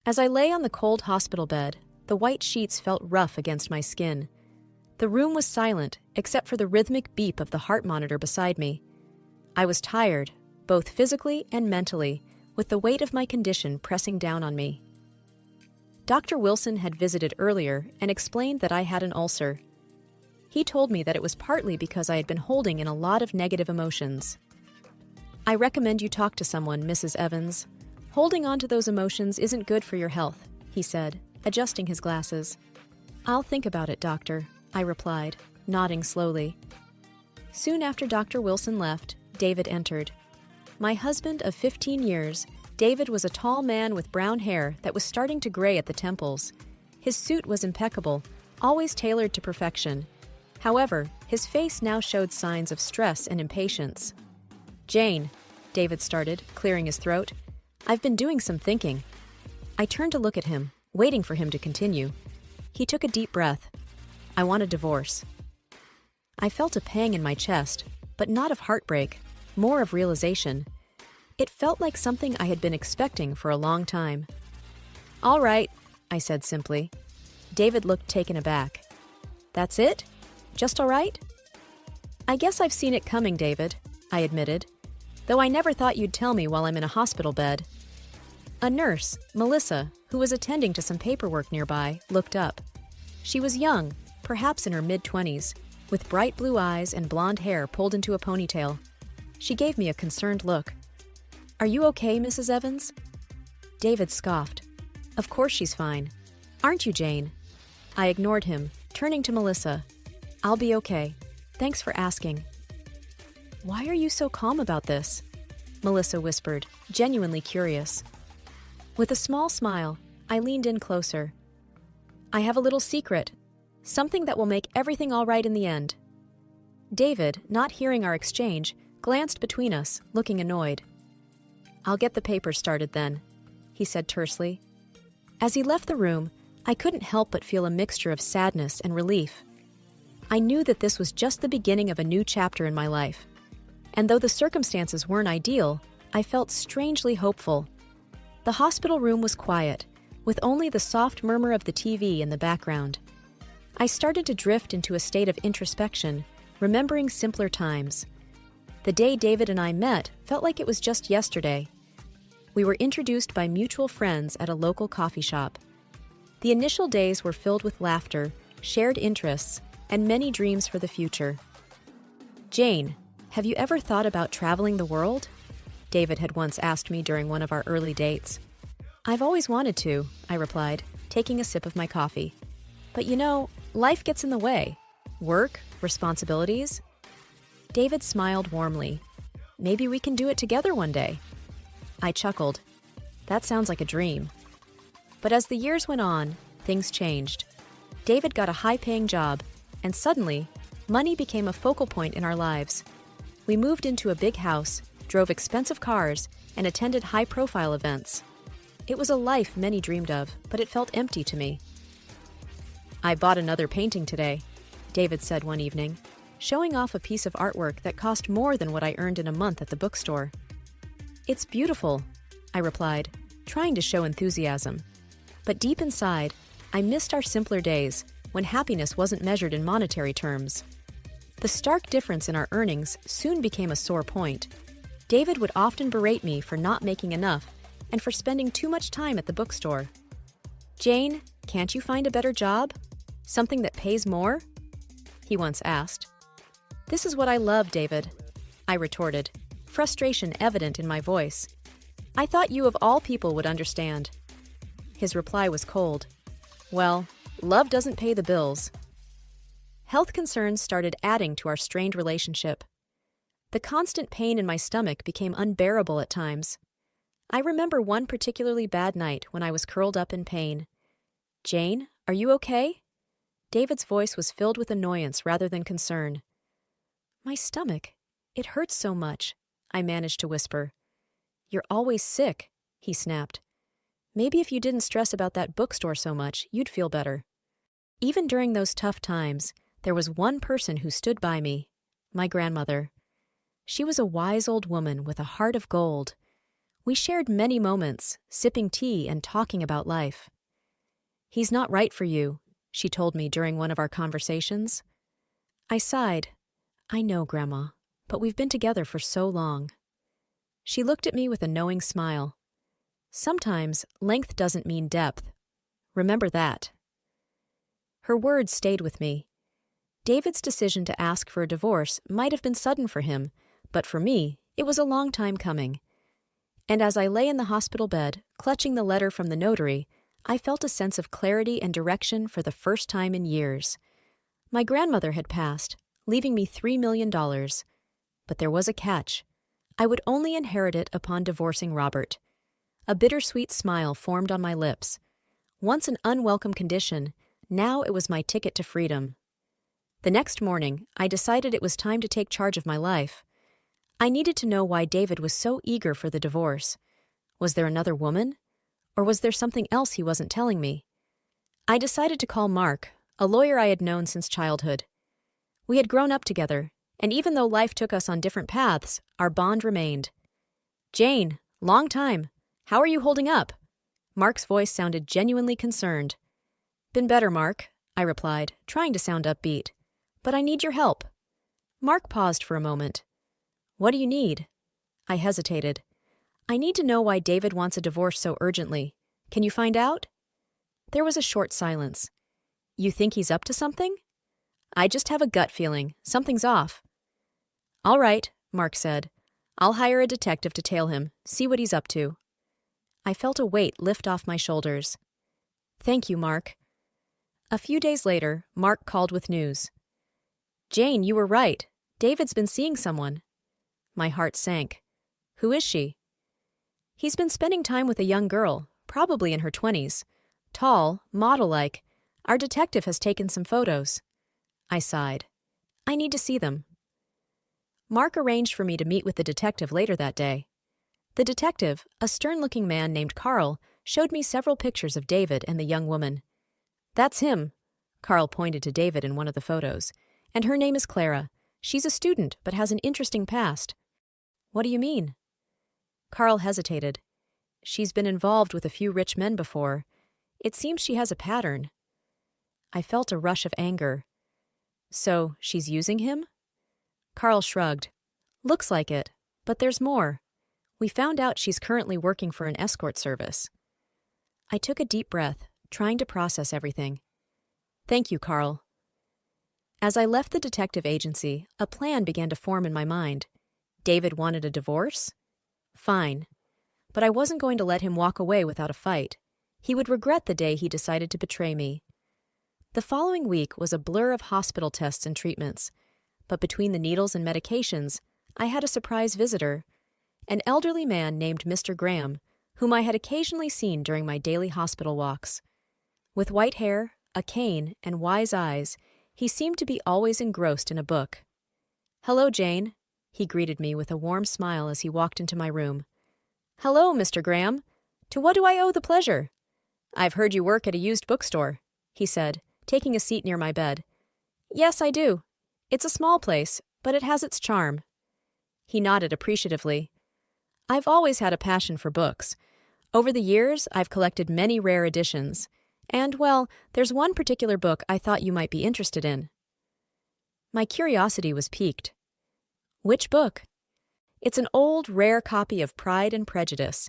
As I lay on the cold hospital bed, the white sheets felt rough against my skin. The room was silent, except for the rhythmic beep of the heart monitor beside me. I was tired, both physically and mentally, with the weight of my condition pressing down on me. Dr. Wilson had visited earlier and explained that I had an ulcer. He told me that it was partly because I had been holding in a lot of negative emotions. "I recommend you talk to someone, Mrs. Evans. Holding on to those emotions isn't good for your health," he said, adjusting his glasses. "I'll think about it, doctor," I replied, nodding slowly. Soon after Dr. Wilson left, David entered. My husband of 15 years, David was a tall man with brown hair that was starting to gray at the temples. His suit was impeccable, always tailored to perfection. However, his face now showed signs of stress and impatience. "Jane," David started, clearing his throat, "I've been doing some thinking." I turned to look at him, waiting for him to continue. He took a deep breath. "I want a divorce." I felt a pang in my chest, but not of heartbreak, more of realization. It felt like something I had been expecting for a long time. "All right," I said simply. David looked taken aback. "That's it? Just all right?" "I guess I've seen it coming, David," I admitted, "though I never thought you'd tell me while I'm in a hospital bed." A nurse, Melissa, who was attending to some paperwork nearby, looked up. She was young, perhaps in her mid-20s, with bright blue eyes and blonde hair pulled into a ponytail. She gave me a concerned look. "Are you okay, Mrs. Evans?" David scoffed. "Of course she's fine. Aren't you, Jane?" I ignored him, turning to Melissa. "I'll be okay. Thanks for asking." "Why are you so calm about this?" Melissa whispered, genuinely curious. With a small smile, I leaned in closer. "I have a little secret, something that will make everything all right in the end." David, not hearing our exchange, glanced between us, looking annoyed. "I'll get the papers started then," he said tersely. As he left the room, I couldn't help but feel a mixture of sadness and relief. I knew that this was just the beginning of a new chapter in my life. And though the circumstances weren't ideal, I felt strangely hopeful. The hospital room was quiet, with only the soft murmur of the TV in the background. I started to drift into a state of introspection, remembering simpler times. The day David and I met felt like it was just yesterday. We were introduced by mutual friends at a local coffee shop. The initial days were filled with laughter, shared interests, and many dreams for the future. "Jane, have you ever thought about traveling the world?" David had once asked me during one of our early dates. "I've always wanted to," I replied, taking a sip of my coffee. "But you know, life gets in the way. Work, responsibilities." David smiled warmly. "Maybe we can do it together one day." I chuckled. That sounds like a dream. But as the years went on, things changed. David got a high-paying job, and suddenly, money became a focal point in our lives. We moved into a big house, drove expensive cars, and attended high-profile events. It was a life many dreamed of, but it felt empty to me. "I bought another painting today," David said one evening, showing off a piece of artwork that cost more than what I earned in a month at the bookstore. "It's beautiful," I replied, trying to show enthusiasm. But deep inside, I missed our simpler days, when happiness wasn't measured in monetary terms. The stark difference in our earnings soon became a sore point. David would often berate me for not making enough and for spending too much time at the bookstore. "Jane, can't you find a better job? Something that pays more?" he once asked. "This is what I love, David," I retorted, frustration evident in my voice. "I thought you of all people would understand." His reply was cold. "Well, love doesn't pay the bills." Health concerns started adding to our strained relationship. The constant pain in my stomach became unbearable at times. I remember one particularly bad night when I was curled up in pain. "Jane, are you okay?" David's voice was filled with annoyance rather than concern. "My stomach, it hurts so much," I managed to whisper. "You're always sick," he snapped. "Maybe if you didn't stress about that bookstore so much, you'd feel better." Even during those tough times, there was one person who stood by me, my grandmother. She was a wise old woman with a heart of gold. We shared many moments, sipping tea and talking about life. "He's not right for you," she told me during one of our conversations. I sighed. "I know, Grandma, but we've been together for so long." She looked at me with a knowing smile. "Sometimes length doesn't mean depth. Remember that." Her words stayed with me. David's decision to ask for a divorce might have been sudden for him, but for me, it was a long time coming. And as I lay in the hospital bed, clutching the letter from the notary, I felt a sense of clarity and direction for the first time in years. My grandmother had passed, leaving me $3 million. But there was a catch. I would only inherit it upon divorcing Robert. A bittersweet smile formed on my lips. Once an unwelcome condition, now it was my ticket to freedom. The next morning, I decided it was time to take charge of my life. I needed to know why David was so eager for the divorce. Was there another woman? Or was there something else he wasn't telling me? I decided to call Mark, a lawyer I had known since childhood. We had grown up together, and even though life took us on different paths, our bond remained. "Jane, long time. How are you holding up?" Mark's voice sounded genuinely concerned. "Been better, Mark," I replied, trying to sound upbeat. "But I need your help." Mark paused for a moment. "What do you need?" I hesitated. "I need to know why David wants a divorce so urgently. Can you find out?" There was a short silence. "You think he's up to something?" "I just have a gut feeling. Something's off." "All right," Mark said. "I'll hire a detective to tail him, see what he's up to." I felt a weight lift off my shoulders. "Thank you, Mark." A few days later, Mark called with news. "Jane, you were right. David's been seeing someone." My heart sank. "Who is she?" "He's been spending time with a young girl, probably in her 20s. Tall, model-like. Our detective has taken some photos." I sighed. "I need to see them." Mark arranged for me to meet with the detective later that day. The detective, a stern-looking man named Carl, showed me several pictures of David and the young woman. "That's him." Carl pointed to David in one of the photos. "And her name is Clara. She's a student, but has an interesting past." "What do you mean?" Carl hesitated. "She's been involved with a few rich men before. It seems she has a pattern." I felt a rush of anger. "So, she's using him?" Carl shrugged. "Looks like it, but there's more. We found out she's currently working for an escort service." I took a deep breath, trying to process everything. "Thank you, Carl." As I left the detective agency, a plan began to form in my mind. David wanted a divorce? Fine. But I wasn't going to let him walk away without a fight. He would regret the day he decided to betray me. The following week was a blur of hospital tests and treatments. But between the needles and medications, I had a surprise visitor, an elderly man named Mr. Graham, whom I had occasionally seen during my daily hospital walks. With white hair, a cane, and wise eyes, he seemed to be always engrossed in a book. "Hello, Jane," he greeted me with a warm smile as he walked into my room. "Hello, Mr. Graham. To what do I owe the pleasure?" "I've heard you work at a used bookstore," he said, taking a seat near my bed. "Yes, I do. It's a small place, but it has its charm." He nodded appreciatively. "I've always had a passion for books. Over the years, I've collected many rare editions. And, well, there's one particular book I thought you might be interested in." My curiosity was piqued. "Which book?" "It's an old, rare copy of Pride and Prejudice.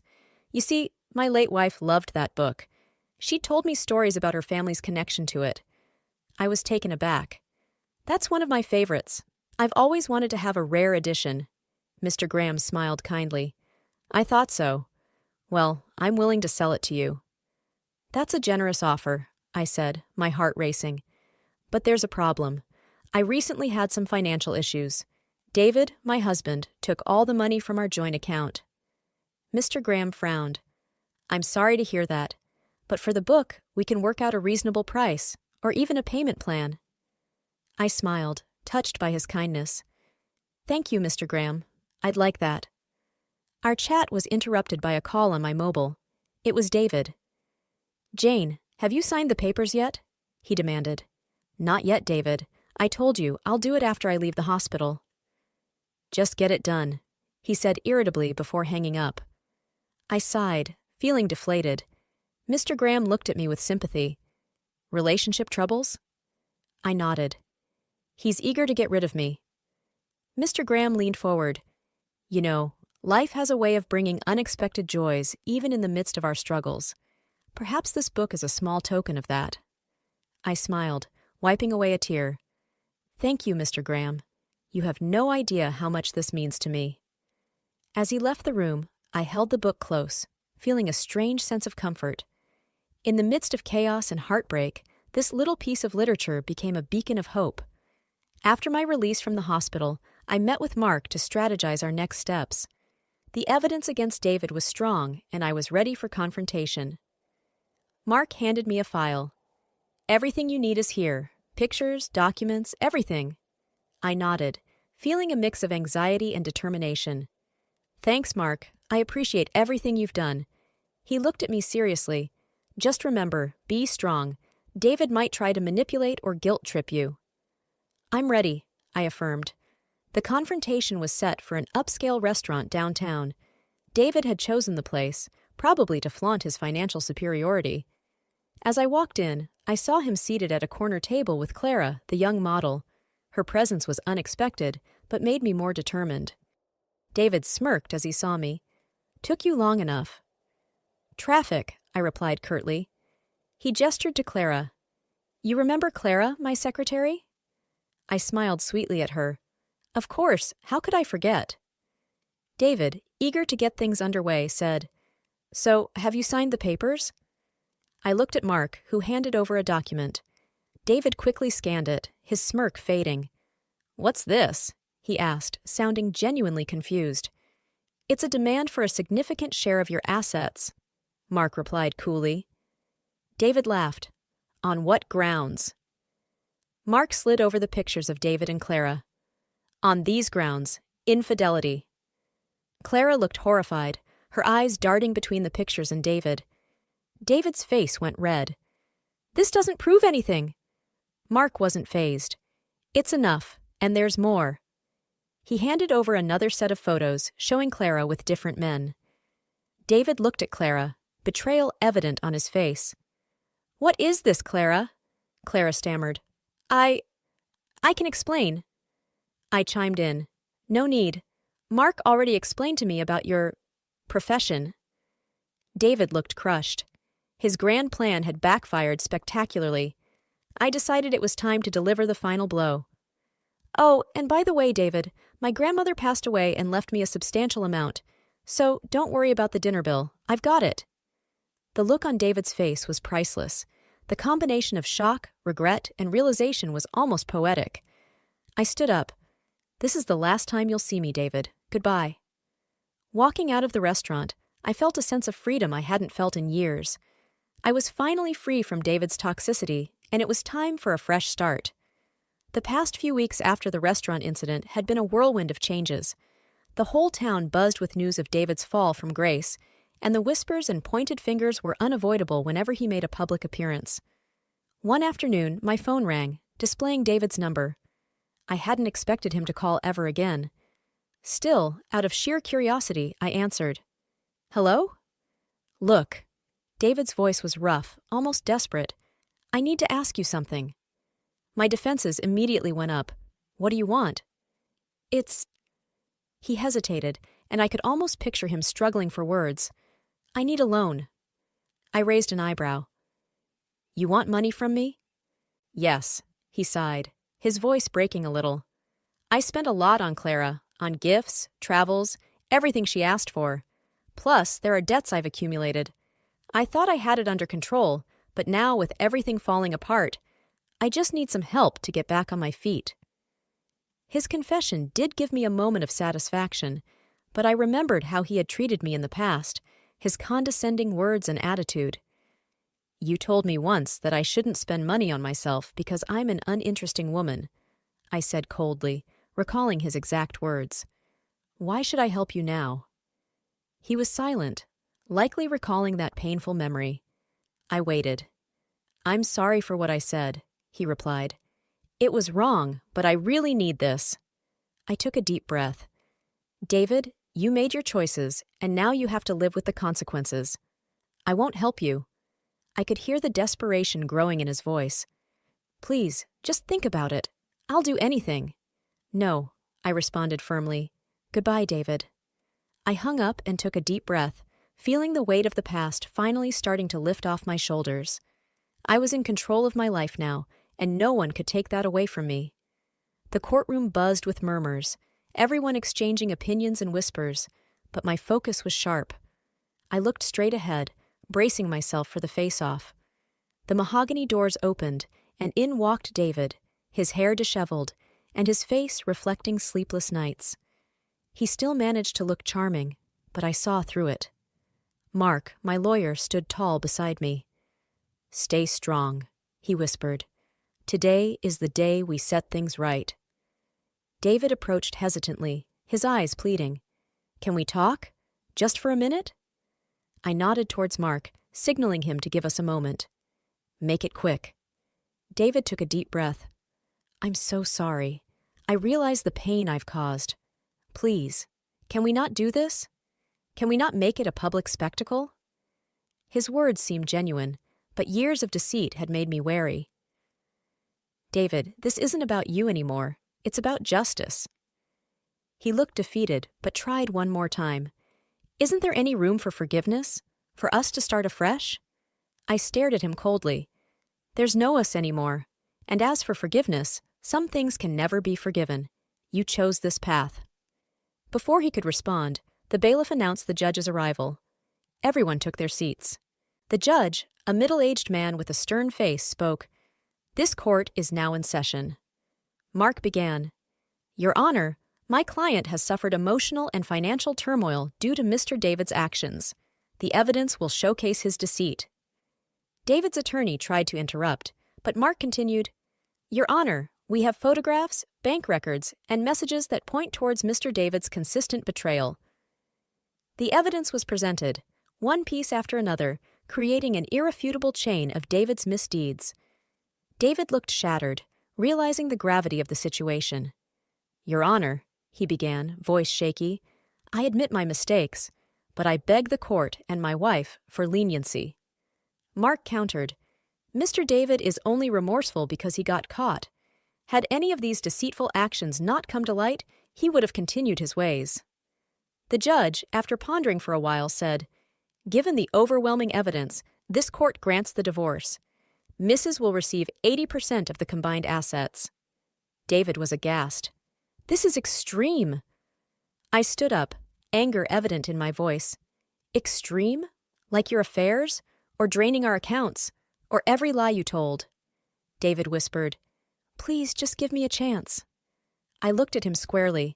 You see, my late wife loved that book. She told me stories about her family's connection to it." I was taken aback. "That's one of my favorites. I've always wanted to have a rare edition." Mr. Graham smiled kindly. "I thought so. Well, I'm willing to sell it to you." "That's a generous offer," I said, my heart racing. "But there's a problem. I recently had some financial issues. David, my husband, took all the money from our joint account." Mr. Graham frowned. "I'm sorry to hear that. But for the book, we can work out a reasonable price, or even a payment plan." I smiled, touched by his kindness. "Thank you, Mr. Graham. I'd like that." Our chat was interrupted by a call on my mobile. It was David. "Jane, have you signed the papers yet?" he demanded. "Not yet, David. I told you, I'll do it after I leave the hospital." "Just get it done," he said irritably before hanging up. I sighed, feeling deflated. Mr. Graham looked at me with sympathy. Relationship troubles? I nodded. He's eager to get rid of me. Mr. Graham leaned forward. You know, life has a way of bringing unexpected joys even in the midst of our struggles. Perhaps this book is a small token of that. I smiled, wiping away a tear. Thank you, Mr. Graham. You have no idea how much this means to me. As he left the room, I held the book close, feeling a strange sense of comfort. In the midst of chaos and heartbreak, this little piece of literature became a beacon of hope. After my release from the hospital, I met with Mark to strategize our next steps. The evidence against David was strong, and I was ready for confrontation. Mark handed me a file. Everything you need is here. Pictures, documents, everything. I nodded, feeling a mix of anxiety and determination. Thanks, Mark. I appreciate everything you've done. He looked at me seriously. Just remember, be strong. David might try to manipulate or guilt trip you. I'm ready, I affirmed. The confrontation was set for an upscale restaurant downtown. David had chosen the place, probably to flaunt his financial superiority. As I walked in, I saw him seated at a corner table with Clara, the young model. Her presence was unexpected, but made me more determined. David smirked as he saw me. Took you long enough. Traffic, I replied curtly. He gestured to Clara. You remember Clara, my secretary? I smiled sweetly at her. Of course, how could I forget? David, eager to get things underway, said, So, have you signed the papers? I looked at Mark, who handed over a document. David quickly scanned it, his smirk fading. What's this? He asked, sounding genuinely confused. It's a demand for a significant share of your assets, Mark replied coolly. David laughed. On what grounds? Mark slid over the pictures of David and Clara. On these grounds, infidelity. Clara looked horrified, her eyes darting between the pictures and David. David's face went red. This doesn't prove anything. Mark wasn't fazed. It's enough, and there's more. He handed over another set of photos, showing Clara with different men. David looked at Clara, betrayal evident on his face. What is this, Clara? Clara stammered. I can explain. I chimed in. No need. Mark already explained to me about your profession. David looked crushed. His grand plan had backfired spectacularly. I decided it was time to deliver the final blow. Oh, and by the way, David, my grandmother passed away and left me a substantial amount. So don't worry about the dinner bill. I've got it. The look on David's face was priceless. The combination of shock, regret, and realization was almost poetic. I stood up. This is the last time you'll see me, David. Goodbye. Walking out of the restaurant, I felt a sense of freedom I hadn't felt in years. I was finally free from David's toxicity, and it was time for a fresh start. The past few weeks after the restaurant incident had been a whirlwind of changes. The whole town buzzed with news of David's fall from grace, and the whispers and pointed fingers were unavoidable whenever he made a public appearance. One afternoon, my phone rang, displaying David's number. I hadn't expected him to call ever again. Still, out of sheer curiosity, I answered. Hello? Look. David's voice was rough, almost desperate. I need to ask you something. My defenses immediately went up. What do you want? He hesitated, and I could almost picture him struggling for words. I need a loan. I raised an eyebrow. You want money from me? Yes, he sighed, his voice breaking a little. I spent a lot on Clara, on gifts, travels, everything she asked for. Plus, there are debts I've accumulated. I thought I had it under control, but now with everything falling apart, I just need some help to get back on my feet. His confession did give me a moment of satisfaction, but I remembered how he had treated me in the past, his condescending words and attitude. You told me once that I shouldn't spend money on myself because I'm an uninteresting woman, I said coldly, recalling his exact words. Why should I help you now? He was silent, likely recalling that painful memory. I waited. I'm sorry for what I said, he replied. It was wrong, but I really need this. I took a deep breath. David, You made your choices, and now you have to live with the consequences. I won't help you." I could hear the desperation growing in his voice. "Please, just think about it. I'll do anything." "No," I responded firmly. "Goodbye, David." I hung up and took a deep breath, feeling the weight of the past finally starting to lift off my shoulders. I was in control of my life now, and no one could take that away from me. The courtroom buzzed with murmurs, everyone exchanging opinions and whispers, but my focus was sharp. I looked straight ahead, bracing myself for the face-off. The mahogany doors opened, and in walked David, his hair disheveled, and his face reflecting sleepless nights. He still managed to look charming, but I saw through it. Mark, my lawyer, stood tall beside me. "Stay strong," he whispered. "Today is the day we set things right." David approached hesitantly, his eyes pleading. "Can we talk? Just for a minute?" I nodded towards Mark, signaling him to give us a moment. "Make it quick." David took a deep breath. "I'm so sorry. I realize the pain I've caused. Please, can we not do this? Can we not make it a public spectacle?" His words seemed genuine, but years of deceit had made me wary. "David, this isn't about you anymore. It's about justice." He looked defeated, but tried one more time. "Isn't there any room for forgiveness? For us to start afresh?" I stared at him coldly. "There's no us anymore. And as for forgiveness, some things can never be forgiven. You chose this path." Before he could respond, the bailiff announced the judge's arrival. Everyone took their seats. The judge, a middle-aged man with a stern face, spoke. "This court is now in session." Mark began. "Your Honor, my client has suffered emotional and financial turmoil due to Mr. David's actions. The evidence will showcase his deceit." David's attorney tried to interrupt, but Mark continued, "Your Honor, we have photographs, bank records, and messages that point towards Mr. David's consistent betrayal." The evidence was presented, one piece after another, creating an irrefutable chain of David's misdeeds. David looked shattered, realizing the gravity of the situation. "Your Honor," he began, voice shaky, "I admit my mistakes, but I beg the court and my wife for leniency." Mark countered, "Mr. David is only remorseful because he got caught. Had any of these deceitful actions not come to light, he would have continued his ways." The judge, after pondering for a while, said, "Given the overwhelming evidence, this court grants the divorce. Mrs. will receive 80% of the combined assets." David was aghast. "This is extreme." I stood up, anger evident in my voice. "Extreme? Like your affairs? Or draining our accounts? Or every lie you told?" David whispered, "Please just give me a chance." I looked at him squarely.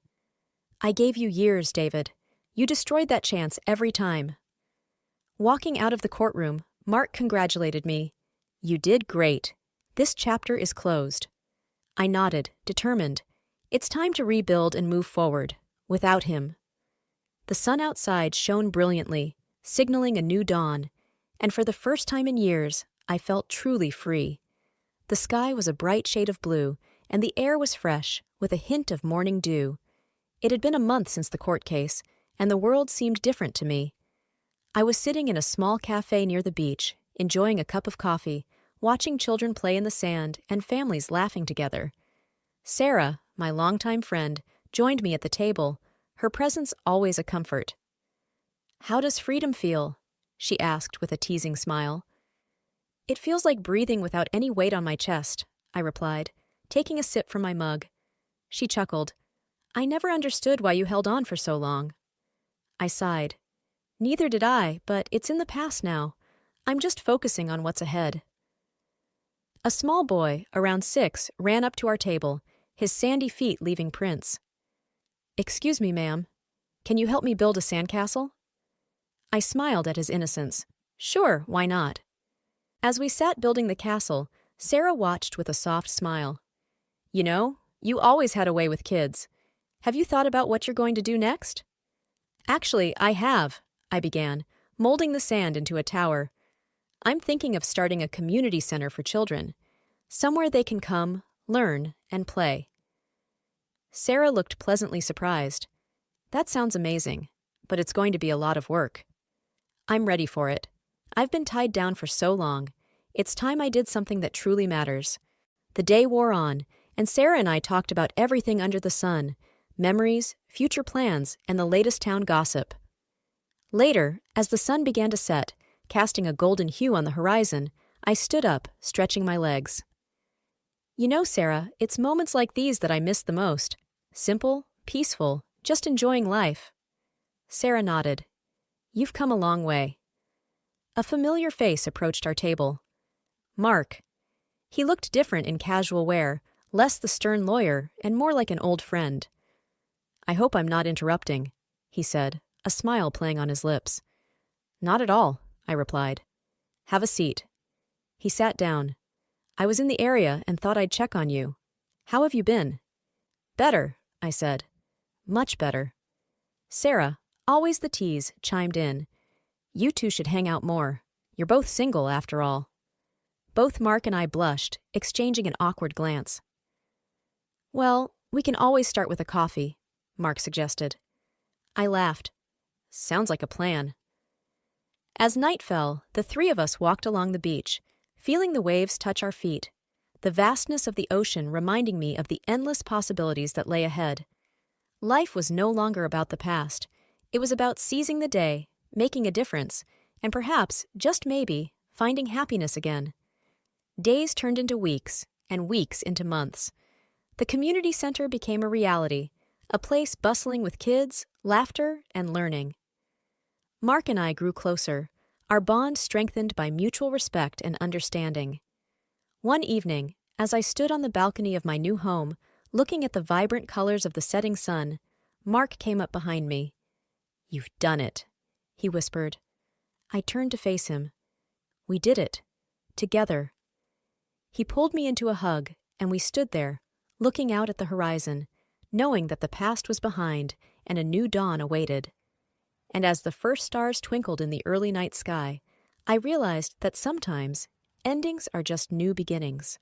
"I gave you years, David. You destroyed that chance every time." Walking out of the courtroom, Mark congratulated me. "You did great. This chapter is closed." I nodded, determined. It's time to rebuild and move forward, without him. The sun outside shone brilliantly, signaling a new dawn, and for the first time in years, I felt truly free. The sky was a bright shade of blue, and the air was fresh, with a hint of morning dew. It had been a month since the court case, and the world seemed different to me. I was sitting in a small cafe near the beach, enjoying a cup of coffee, watching children play in the sand and families laughing together. Sarah, my longtime friend, joined me at the table, her presence always a comfort. "How does freedom feel?" she asked with a teasing smile. "It feels like breathing without any weight on my chest," I replied, taking a sip from my mug. She chuckled. "I never understood why you held on for so long." I sighed. "Neither did I, but it's in the past now. I'm just focusing on what's ahead." A small boy, around 6, ran up to our table, his sandy feet leaving prints. "Excuse me, ma'am. Can you help me build a sandcastle?" I smiled at his innocence. "Sure, why not?" As we sat building the castle, Sarah watched with a soft smile. "You know, you always had a way with kids. Have you thought about what you're going to do next?" "Actually, I have," I began, molding the sand into a tower. "I'm thinking of starting a community center for children, somewhere they can come, learn, and play." Sarah looked pleasantly surprised. "That sounds amazing. but it's going to be a lot of work. I'm ready for it. I've been tied down for so long. It's time I did something that truly matters. The day wore on, and Sarah and I talked about everything under the sun, memories, future plans, and the latest town gossip. Later, as the sun began to set, casting a golden hue on the horizon, I stood up, stretching my legs. You know, Sarah, it's moments like these that I miss the most. Simple, peaceful, just enjoying life. Sarah nodded. You've come a long way. A familiar face approached our table. Mark. He looked different in casual wear, less the stern lawyer and more like an old friend. I hope I'm not interrupting, he said, a smile playing on his lips. Not at all, I replied. Have a seat. He sat down. I was in the area and thought I'd check on you. How have you been? Better, I said. Much better. Sarah, always the tease, chimed in. You two should hang out more. You're both single, after all. Both Mark and I blushed, exchanging an awkward glance. Well, we can always start with a coffee, Mark suggested. I laughed. Sounds like a plan. As night fell, the three of us walked along the beach, feeling the waves touch our feet, the vastness of the ocean reminding me of the endless possibilities that lay ahead. Life was no longer about the past. It was about seizing the day, making a difference, and perhaps, just maybe, finding happiness again. Days turned into weeks, and weeks into months. The community center became a reality, a place bustling with kids, laughter, and learning. Mark and I grew closer, our bond strengthened by mutual respect and understanding. One evening, as I stood on the balcony of my new home, looking at the vibrant colors of the setting sun, Mark came up behind me. You've done it, he whispered. I turned to face him. We did it. Together. He pulled me into a hug, and we stood there, looking out at the horizon, knowing that the past was behind and a new dawn awaited. And as the first stars twinkled in the early night sky, I realized that sometimes endings are just new beginnings.